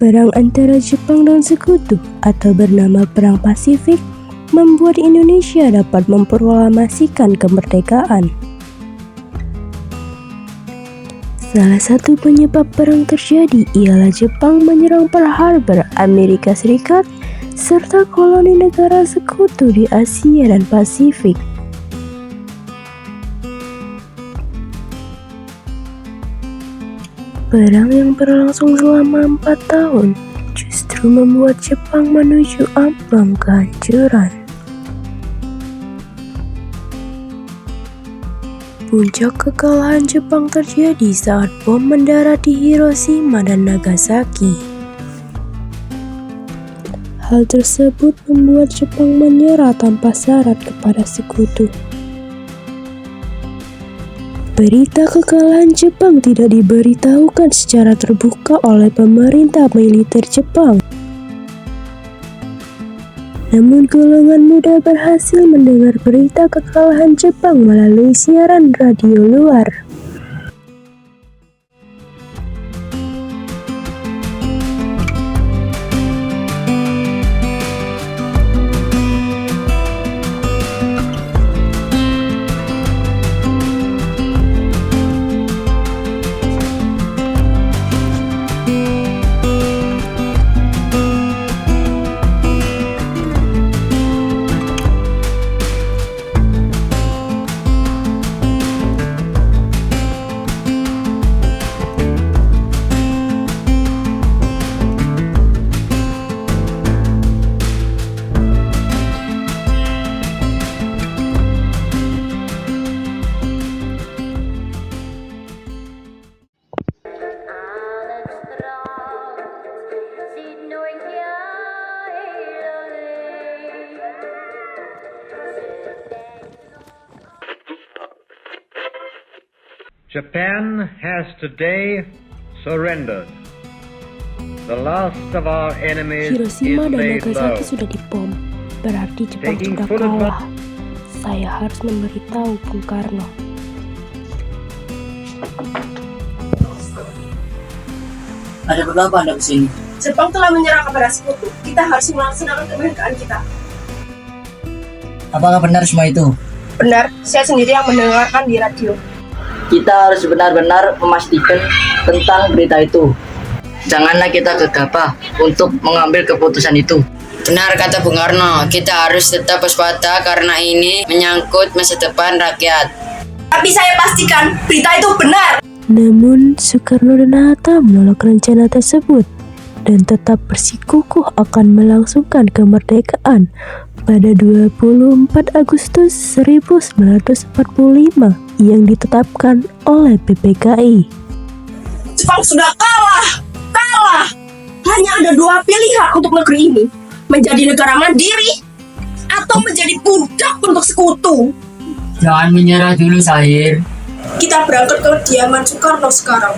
Perang antara Jepang dan Sekutu atau bernama Perang Pasifik membuat Indonesia dapat memproklamasikan kemerdekaan. Salah satu penyebab perang terjadi ialah Jepang menyerang Pearl Harbor, Amerika Serikat, serta koloni negara sekutu di Asia dan Pasifik. Perang yang berlangsung selama 4 tahun justru membuat Jepang menuju ambang kehancuran. Puncak kekalahan Jepang terjadi saat bom mendarat di Hiroshima dan Nagasaki. Hal tersebut membuat Jepang menyerah tanpa syarat kepada Sekutu. Berita kekalahan Jepang tidak diberitahukan secara terbuka oleh pemerintah militer Jepang. Namun golongan muda berhasil mendengar berita kekalahan Jepang melalui siaran radio luar. Japan has today surrendered. The last of our enemies Hiroshima is dan laid low. Nagasaki sudah dibom, berarti Jepang Taking sudah full kalah. Saya harus memberitahu Bung Karno. Ada berapa Anda kesini? Jepang telah menyerang kepada Sekutu. Kita harus melaksanakan kemerdekaan kita. Apakah benar semua itu? Benar, saya sendiri yang mendengarkan di radio. Kita harus benar-benar memastikan tentang berita itu. Janganlah kita gegabah untuk mengambil keputusan itu. Benar kata Bung Karno, kita harus tetap waspada karena ini menyangkut masa depan rakyat. Tapi saya pastikan berita itu benar. Namun Soekarno dan Hatta menolak rencana tersebut dan tetap bersikukuh akan melangsungkan kemerdekaan pada 24 Agustus 1945 yang ditetapkan oleh PPKI. Jepang sudah kalah. Hanya ada 2 pilihan untuk negeri ini. Menjadi negara mandiri atau menjadi budak untuk Sekutu. Jangan menyerah dulu, Sahir. Kita berangkat ke kediaman Soekarno sekarang.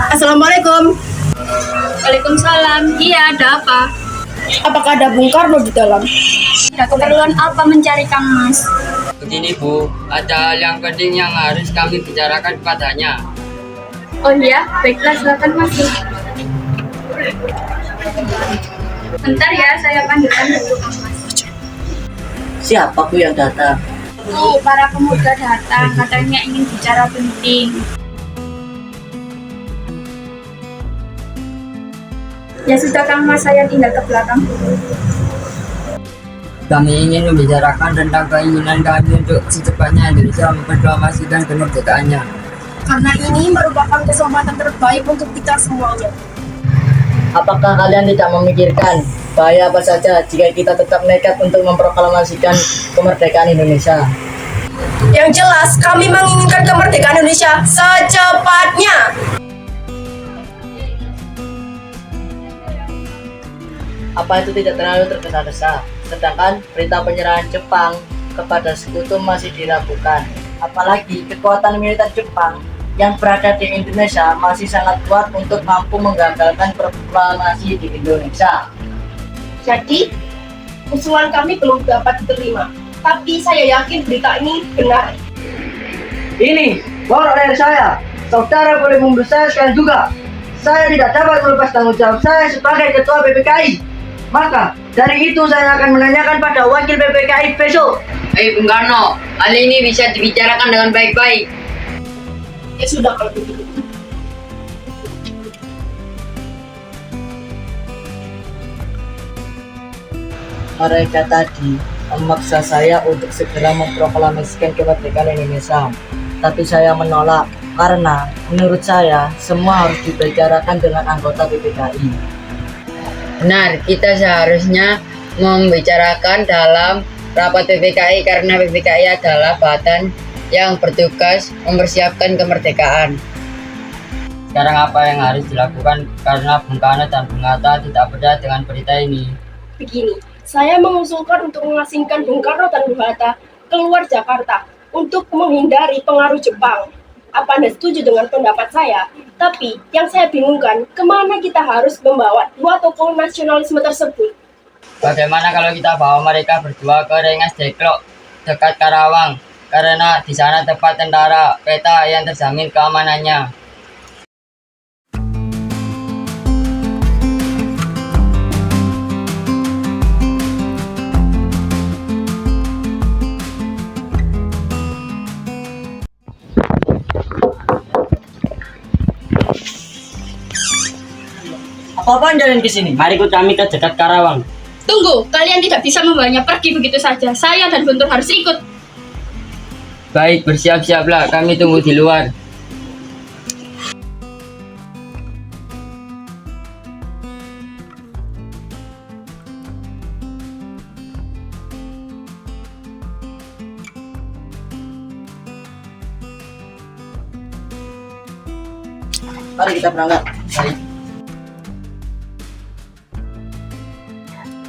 Assalamualaikum. Waalaikumsalam. Iya, ada apa? Apakah ada Bung Karno di dalam? Ada keperluan apa mencari Kang Mas? Begini Bu, ada hal yang penting yang harus kami bicarakan padanya. Oh iya, baiklah silakan masuk. Bentar ya, saya panggilkan dulu Kang Mas. Siapa Bu yang datang? Tuh, para pemuda datang, katanya ingin bicara penting. Ya sudah Kang Mas, saya tinggal ke belakang dulu. Kami ingin membicarakan tentang keinginan kami untuk secepatnya Indonesia memproklamasikan kemerdekaannya. Karena ini merupakan kesempatan terbaik untuk kita semuanya. Apakah kalian tidak memikirkan bahaya apa saja jika kita tetap nekat untuk memproklamasikan kemerdekaan Indonesia? Yang jelas, kami menginginkan kemerdekaan Indonesia secepatnya. Apa itu tidak terlalu tergesa-gesa? Sedangkan berita penyerahan Jepang kepada Sekutu masih diragukan. Apalagi kekuatan militer Jepang yang berada di Indonesia masih sangat kuat untuk mampu menggagalkan proklamasi di Indonesia. Jadi, usulan kami belum dapat diterima. Tapi saya yakin berita ini benar. Ini borok dari saya. Saudara boleh membunuh saya sekarang juga. Saya tidak dapat melepas tanggung jawab saya sebagai ketua PPKI. Maka dari itu saya akan menanyakan pada wakil PPKI besok. Bung Karno, hal ini bisa dibicarakan dengan baik-baik. Ya sudah kalau begitu. Mereka tadi memaksa saya untuk segera memproklamasikan kemerdekaan Indonesia. Tapi saya menolak karena menurut saya semua harus dibicarakan dengan anggota PPKI. Benar, kita seharusnya membicarakan dalam rapat PPKI karena PPKI adalah badan yang bertugas mempersiapkan kemerdekaan. Sekarang apa yang harus dilakukan karena Bung Karno dan Bung Hatta tidak beda dengan berita ini? Begini, saya mengusulkan untuk mengasingkan Bung Karno dan Bung Hatta keluar Jakarta untuk menghindari pengaruh Jepang. Apa Anda setuju dengan pendapat saya? Tapi yang saya bingungkan, kemana kita harus membawa dua tokoh nasionalisme tersebut? Bagaimana kalau kita bawa mereka berdua ke Rengas Dengklok dekat Karawang? Karena di sana tempat tentara peta yang terjamin keamanannya. Apa-apaan jalan ke sini? Mari ikut kami ke dekat Karawang. Tunggu, kalian tidak bisa membawanya pergi begitu saja. Saya dan Guntur harus ikut. Baik, bersiap-siaplah. Kami tunggu di luar. Mari kita berangkat. Baik.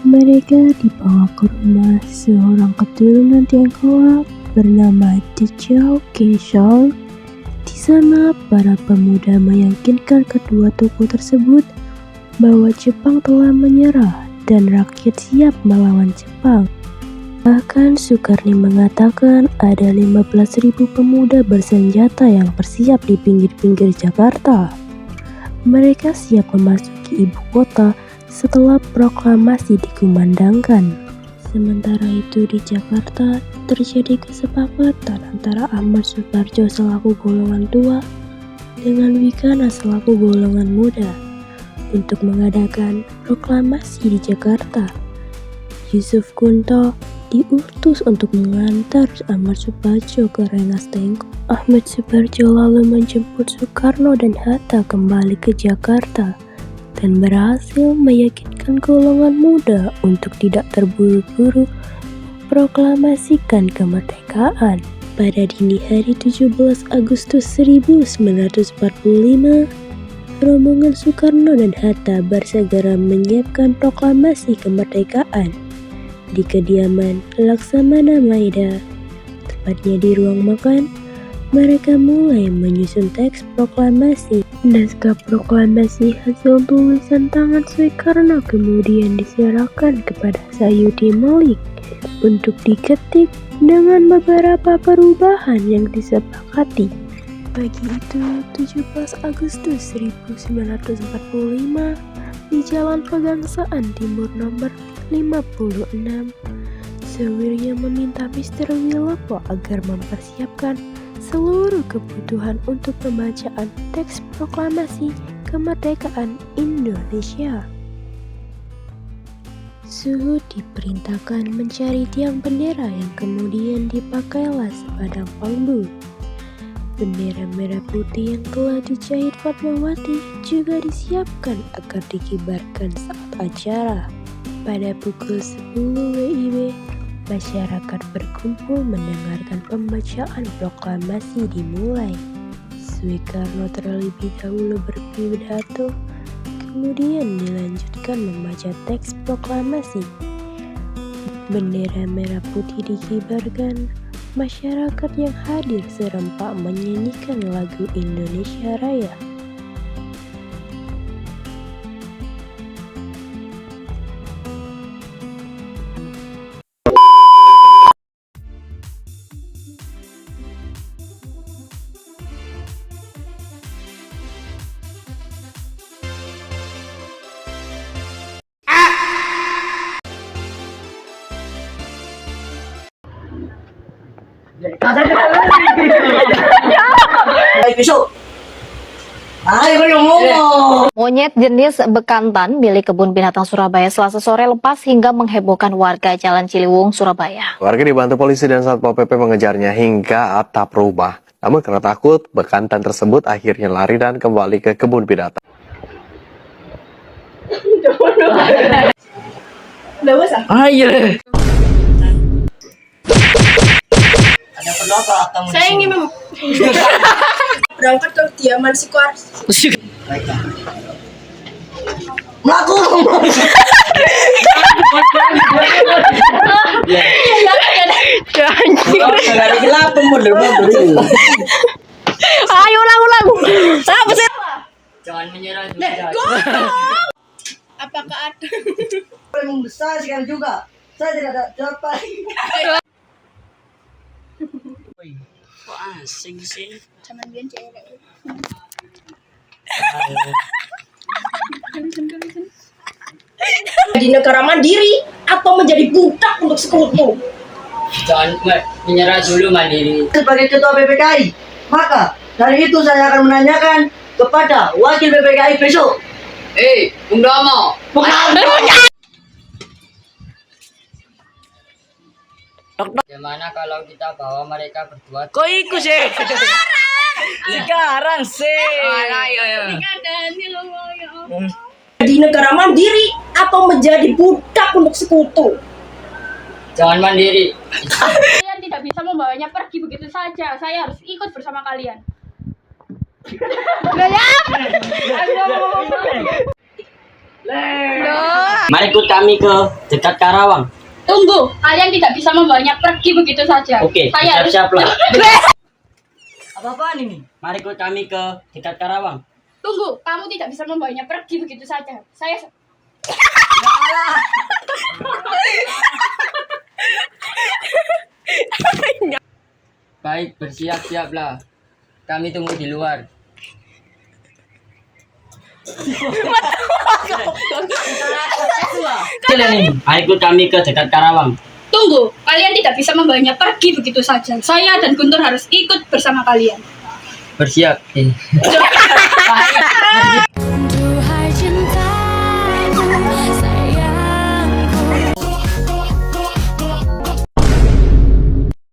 Mereka dibawa ke rumah seorang keturunan Tionghoa bernama Tichao Keishong. Di sana, para pemuda meyakinkan kedua tokoh tersebut bahwa Jepang telah menyerah dan rakyat siap melawan Jepang. Bahkan Sukarni mengatakan ada 15.000 pemuda bersenjata yang bersiap di pinggir-pinggir Jakarta. Mereka siap memasuki ibu kota setelah proklamasi dikumandangkan. Sementara itu di Jakarta terjadi kesepakatan antara Ahmad Suparjo selaku golongan tua dengan Wikana selaku golongan muda untuk mengadakan proklamasi di Jakarta. Yusuf Kunto diutus untuk mengantar Ahmad Suparjo ke Rengas Dengklok. Ahmad Suparjo lalu menjemput Soekarno dan Hatta kembali ke Jakarta dan berhasil meyakinkan golongan muda untuk tidak terburu-buru proklamasikan kemerdekaan. Pada dini hari 17 Agustus 1945, rombongan Soekarno dan Hatta bersegera menyiapkan proklamasi kemerdekaan di kediaman Laksamana Maeda, tepatnya di ruang makan. Mereka mulai menyusun teks proklamasi. Naskah proklamasi hasil tulisan tangan Soekarno kemudian diserahkan kepada Sayuti Malik untuk diketik dengan beberapa perubahan yang disepakati. Pagi itu, 17 Agustus 1945, di Jalan Pegangsaan Timur nomor 56, Sewirya meminta Mr. Wilopo agar mempersiapkan seluruh kebutuhan untuk pembacaan teks proklamasi kemerdekaan Indonesia. Suhu diperintahkan mencari tiang bendera yang kemudian dipakailah sepadang bambu. Bendera merah putih yang telah dijahit Fatmawati juga disiapkan agar dikibarkan saat acara. Pada pukul 10 WIB, masyarakat berkumpul mendengarkan pembacaan proklamasi dimulai. Soekarno terlebih dahulu berpidato, kemudian dilanjutkan membaca teks proklamasi. Bendera merah putih dikibarkan, masyarakat yang hadir serempak menyanyikan lagu Indonesia Raya. Ayo besok. Ayo ngomong. Monyet jenis bekantan milik Kebun Binatang Surabaya Selasa sore lepas hingga menghebohkan warga Jalan Ciliwung, Surabaya. Warga dibantu polisi dan Satpol PP mengejarnya hingga atap rumah. Namun karena takut, bekantan tersebut akhirnya lari dan kembali ke kebun binatang. Ada perlu apa kamu? Saya ingin berangkat ke kediaman Sikor. Melaku. Ayo ulang. Apa sih? Jangan menyerah sudah. Apakah ada? Memang besar sekali juga. Saya tidak ada jawaban. Kok asing sih? Cuman dia cewek. Di negara mandiri atau menjadi budak untuk sekutu. Jangan menyerah dulu Mandiri. Sebagai ketua PPKI, maka dari itu saya akan menanyakan kepada wakil PPKI besok. Bung Domo. Gimana kalau kita bawa mereka berdua? Kok ikut sih? Sekarang sih. Di negara mandiri atau menjadi budak untuk sekutu. Jangan mandiri. Kalian tidak bisa membawanya pergi begitu saja. Saya harus ikut bersama kalian. Mari ikut kami ke dekat Karawang. Tunggu, kalian tidak bisa membawanya pergi begitu saja. Oke, Saya harus siap-siap lah. Apa-apaan ini? Mari ikut kami ke dekat Karawang. Tunggu, kamu tidak bisa membawanya pergi begitu saja. Saya Baik, bersiap-siaplah. Kami tunggu di luar. Mari ikut kami ke dekat Karawang. Tunggu, kalian tidak bisa membawanya pergi begitu saja. Saya dan Guntur harus ikut bersama kalian. Bersiap.